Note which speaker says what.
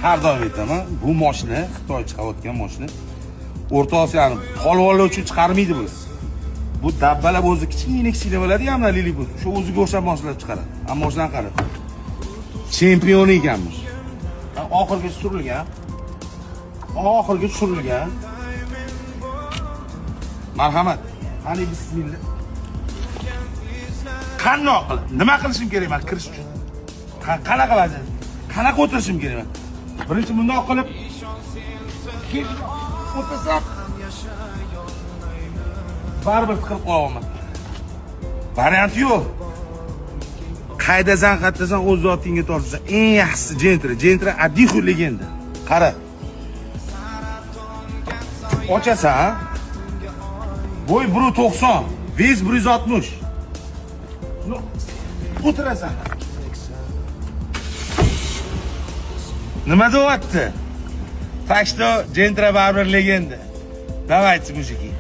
Speaker 1: har doim aytaman, bu mashina Xitoy chiqayotgan mashina. O'rta Osiyoni polvonlar uchun chiqarmaydi bu. Bu dabbalab o'zi kichkina bo'ladi, hamma liliput. Shu o'ziga o'xshab mashinalar chiqaradi. Ammo shundan qarab. Chempion ekanmiz. Oxirgi surilgan. Marhamat. Qani bismillah. Qandoq qilib? Nima qilishim kerak men kirish uchun? Qanaqa vaziyat? Qanaqa o'tirishim kerak men? Birinchi bundoq qilib o'tirsam baribir tiqilib qolaman. Variant yo'q. Qaydasan, qaydasan o'z zotingga tortsan. Eng yaxshisi Gentra Adihu legenda. Qara. Ochasan. Bo'y 1.90, vez 160. O'tirasan. Nima deyapti? Так что Gentra baribir legenda. Давайте, mujiki.